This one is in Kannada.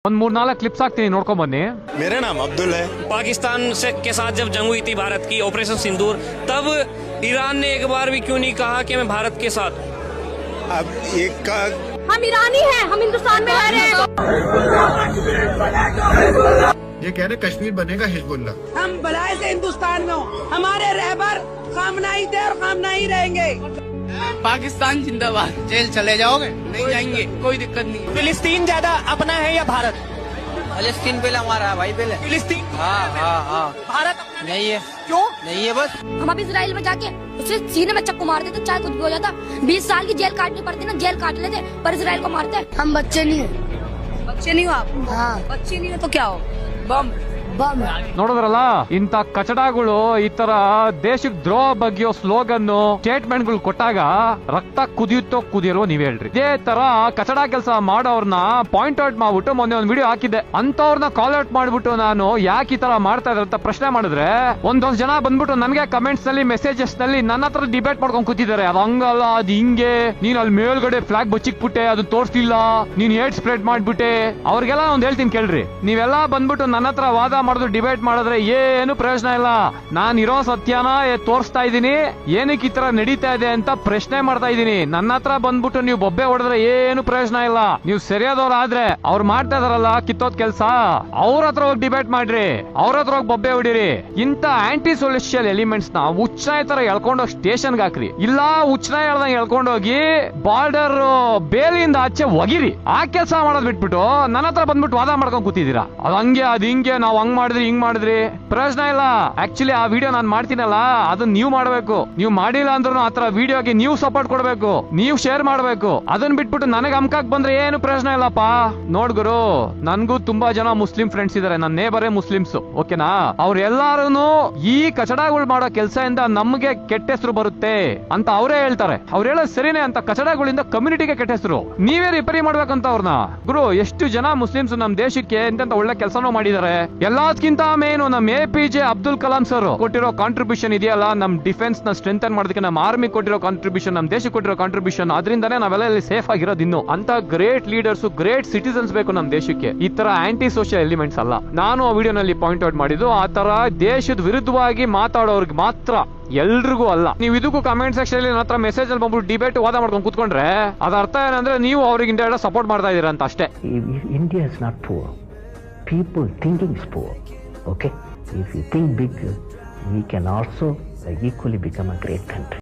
ಒಂದ್ 3-4 क्लिप्स ಹಾಕ್ತೀನಿ ನೋಡ್ಕೊಂಡ್ ಬನ್ನಿ. मेरा नाम अब्दुल है। पाकिस्तान से के साथ जब जंग हुई थी भारत की ऑपरेशन सिंदूर, तब ईरान ने एक बार भी क्यों नहीं कहा कि मैं भारत के साथ। अब एक का हम ईरानी हैं, हम हिंदुस्तान में रह रहे हैं। ये कह रहे कश्मीर बनेगा हिजबुल्लाह। हम भलाई से हिंदुस्तान में हो, हमारे रहबर खामनाई थे और खामनाई रहेंगे। पाकिस्तान जिंदाबाद। जेल चले जाओगे? नहीं जाएंगे, कोई दिक्कत नहीं। फिलिस्तीन ज्यादा अपना है या भारत? फलस्तीन पहले हमारा है भाई, पहले फिलिस्तीन। हाँ हाँ हाँ। भारत नहीं है। क्यों नहीं है बस। हम अब इसराइल में जाके उसे सीने में चक्कू मार देते, चाहे कुछ भी हो जाता। 20 साल की जेल काटनी पड़ती ना, जेल काट लेते, पर इसराइल को मारते। हम बच्चे नहीं है। बच्चे नहीं हो आप? हाँ, बच्चे नहीं हो तो क्या हो? बम बम। ನೋಡಿದ್ರಲ್ಲ, ಇಂತ ಕಚಡಗಳು ಈ ತರ ದೇಶಕ್ಕೆ ದ್ರೋಹ ಬಗ್ಗೆಯೋ ಸ್ಲೋಗನ್ ಸ್ಟೇಟ್ಮೆಂಟ್ ಗಳು ಕೊಟ್ಟಾಗ ರಕ್ತ ಕುದಿಯುತ್ತೋ ಕುದಿಯಲ್ವೋ ನೀವ್ ಹೇಳ್ರಿ. ಇದೇ ತರ ಕಚಡ ಕೆಲಸ ಮಾಡೋರ್ನ ಪಾಯಿಂಟ್ ಔಟ್ ಮಾಡ್ಬಿಟ್ಟು ಮೊನ್ನೆ ಒಂದ್ ವಿಡಿಯೋ ಹಾಕಿದ್ದೆ. ಅಂತವ್ರನ್ನ ಕಾಲ್ ಔಟ್ ಮಾಡ್ಬಿಟ್ಟು ನಾನು ಯಾಕೆ ಈ ತರ ಮಾಡ್ತಾ ಇದ್ರೆ ಅಂತ ಪ್ರಶ್ನೆ ಮಾಡಿದ್ರೆ ಒಂದೊಂದ್ ಜನ ಬಂದ್ಬಿಟ್ಟು ನನ್ಗೆ ಕಮೆಂಟ್ಸ್ ನಲ್ಲಿ ಮೆಸೇಜಸ್ ನಲ್ಲಿ ನನ್ನ ಹತ್ರ ಡಿಬೇಟ್ ಮಾಡ್ಕೊಂಡ್ ಕೂತಿದ್ದಾರೆ. ಅದು ಹಂಗಲ್ಲ, ಅದು ಹಿಂಗೆ, ನೀನ್ ಅಲ್ಲಿ ಮೇಲ್ಗಡೆ ಫ್ಲಾಗ್ ಬಚ್ಚಿಕ್ಬಿಟ್ಟೆ, ಅದು ತೋರ್ಸ್ತಿಲ್ಲ, ನೀನ್ ಹೇಟ್ ಸ್ಪ್ರೆಡ್ ಮಾಡ್ಬಿಟ್ಟೆ. ಅವ್ರಿಗೆಲ್ಲ ಒಂದ್ ಹೇಳ್ತೀನಿ ಕೇಳ್ರಿ, ನೀವೆಲ್ಲ ಬಂದ್ಬಿಟ್ಟು ನನ್ನ ಹತ್ರ ವಾದ ಮಾಡೋದು ಡಿಬೇಟ್ ಮಾಡಿದ್ರೆ ಏನು ಪ್ರಯೋಜನ ಇಲ್ಲ. ನಾನ್ ಇರೋ ಸತ್ಯನ ತೋರಿಸ್ತಾ ಇದ್ದೀನಿ, ಏನಕ್ಕೆ ಈ ತರ ನಡೀತಾ ಇದೆ ಅಂತ ಪ್ರಶ್ನೆ ಮಾಡ್ತಾ ಇದ್ದೀನಿ. ನನ್ನ ಹತ್ರ ಬಂದ್ಬಿಟ್ಟು ನೀವು ಬೊಬ್ಬೆ ಹೊಡೆದ್ರೆ ಏನು ಪ್ರಯೋಜನ ಇಲ್ಲ. ನೀವು ಸರಿಯಾದವ್ರ ಆದ್ರೆ ಅವ್ರು ಮಾಡ್ತಾ ಇದಾರಲ್ಲ ಕಿತ್ತೋದ್ ಕೆಲ್ಸ, ಅವ್ರ ಹತ್ರ ಹೋಗಿ ಡಿಬೇಟ್ ಮಾಡ್ರಿ, ಅವ್ರ ಹತ್ರ ಹೋಗಿ ಬೊಬ್ಬೆ ಹೊಡಿರಿ. ಇಂತ ಆಂಟಿ ಸೋಷಿಯಲ್ ಎಲಿಮೆಂಟ್ಸ್ ನ ಹುಚ್ಚನಾಯ ತರ ಎಳ್ಕೊಂಡೋಗಿ ಸ್ಟೇಷನ್ಗೆ ಹಾಕ್ರಿ, ಇಲ್ಲ ಹುಚ್ಚನಾಯ ಹೇಳ್ದಂಗೆ ಎಳ್ಕೊಂಡೋಗಿ ಬಾರ್ಡರ್ ಬೇಲಿಯಿಂದ ಆಚೆ ಒಗಿರಿ. ಆ ಕೆಲಸ ಮಾಡೋದ್ ಬಿಟ್ಬಿಟ್ಟು ನನ್ನ ಹತ್ರ ಬಂದ್ಬಿಟ್ಟು ವಾದ ಮಾಡ್ಕೊಂಡ್ ಕೂತಿದ್ದೀರಾ. ಅದ್ ಹಂಗೆ, ಅದ್ ಹಿಂಗೆ, ನಾವ್ ಹಂಗ್ ಮಾಡಿದ್ರಿ ಹಿಂಗ್ ಮಾಡಿದ್ರಿ, ಪ್ರಯೋಜನ ಇಲ್ಲ. ಆಕ್ಚುಲಿ ಆ ವಿಡಿಯೋ ನಾನ್ ಮಾಡ್ತೀನಲ್ಲ, ಅದನ್ನ ನೀವು ಮಾಡ್ಬೇಕು. ನೀವು ಮಾಡಿಲ್ಲ ಅಂದ್ರೂ ಆತರ ವಿಡಿಯೋಗೆ ನೀವು ಸಪೋರ್ಟ್ ಕೊಡ್ಬೇಕು, ನೀವು ಶೇರ್ ಮಾಡ್ಬೇಕು. ಅದನ್ನ ಬಿಟ್ಬಿಟ್ಟು ನನಗೆ ಅಮ್ಕಾಕ್ ಬಂದ್ರೆ ಏನು ಪ್ರಯೋಜನ ಇಲ್ಲಪ್ಪ. ನೋಡ್ಗುರು, ನನ್ಗೂ ತುಂಬಾ ಜನ ಮುಸ್ಲಿಂ ಫ್ರೆಂಡ್ಸ್ ಇದಾರೆ, ನನ್ನ ನೇಬರೇ ಮುಸ್ಲಿಮ್ಸ್, ಓಕೆನಾ. ಅವ್ರೆಲ್ಲಾರು ಈ ಕಚಡಗಳು ಮಾಡೋ ಕೆಲಸದಿಂದ ನಮ್ಗೆ ಕೆಟ್ಟ ಹೆಸರು ಬರುತ್ತೆ ಅಂತ ಅವರೇ ಹೇಳ್ತಾರೆ. ಅವ್ರು ಹೇಳೋದು ಸರಿನೇ ಅಂತ. ಕಚಡಗಳಿಂದ ಕಮ್ಯುನಿಟಿಗೆ ಕೆಟ್ಟ ಹೆಸರು, ನೀವೇ ರಿಪೇರಿ ಮಾಡ್ಬೇಕಂತ ಅವ್ರನ್ನ. ಗುರು, ಎಷ್ಟು ಜನ ಮುಸ್ಲಿಮ್ಸ್ ನಮ್ ದೇಶಕ್ಕೆ ಎಂತೆಂತ ಒಳ್ಳೆ ಕೆಲಸನೂ ಮಾಡಿದ್ದಾರೆ. ಎಲ್ಲದಕ್ಕಿಂತ ಮೇನು ನಮ್ APJ ಅಬ್ದುಲ್ ಕಲಾಂ ಸರ್ ಕೊಟ್ಟಿರೋ ಕಾಂಟ್ರಿಬ್ಯೂಷನ್ ಇದೆಯಲ್ಲ, ನಮ್ ಡಿಫೆನ್ಸ್ ನ ಸ್ಟ್ರೆಂಥನ್ ಮಾಡೋದಕ್ಕೆ, ನಮ್ಮ ಆರ್ಮಿ ಕೊಟ್ಟಿರೋ ಕಾಂಟ್ರಿಬ್ಯೂಷನ್, ನಮ್ ದೇಶಕ್ಕೆ ಕೊಟ್ಟಿರೋ ಕಾಂಟ್ರಿಬ್ಯೂಷನ್, ಅದರಿಂದಾನೇ ನಾವೆಲ್ಲ ಇಲ್ಲಿ ಸೇಫ್ ಆಗಿರೋದು. ಇನ್ನು ಅಂತ ಗ್ರೇಟ್ ಲೀಡರ್ಸ್, ಗ್ರೇಟ್ ಸಿಟಿಸನ್ಸ್ ಬೇಕು ನಮ್ ದೇಶಕ್ಕೆ, ಈ ತರ ಆಂಟಿ ಸೋಷಿಯಲ್ ಎಲಿಮೆಂಟ್ಸ್ ಅಲ್ಲ. ನಾನು ಆ ವಿಡಿಯೋನಲ್ಲಿ ಪಾಯಿಂಟ್ ಔಟ್ ಮಾಡಿದ್ದು ಆ ತರ ದೇಶದ ವಿರುದ್ಧವಾಗಿ ಮಾತಾಡೋರ್ಗೆ ಮಾತ್ರ, ಎಲ್ರಿಗೂ ಅಲ್ಲ. ನೀವು ಇದಕ್ಕೂ ಕಮೆಂಟ್ ಸೆಕ್ಷನ್ ಅಲ್ಲಿ ನನ್ನ ಹತ್ರ ಮೆಸೇಜ್ ಅಲ್ಲಿ ಬಂದ್ಬಿಟ್ಟು ಡಿಬೇಟ್ ವಾದ ಮಾಡ್ಕೊಂಡು ಕೂತ್ಕೊಂಡ್ರೆ ಅದ ಅರ್ಥ ಏನಂದ್ರೆ ನೀವು ಅವ್ರಿಗೆ ಇಂಡಿಯಾ ಸಪೋರ್ಟ್ ಮಾಡ್ತಾ ಇದೀರ ಅಂತ ಅಷ್ಟೇ. India is not poor. People thinking is poor. Okay? If you think big, we can also equally become a great country.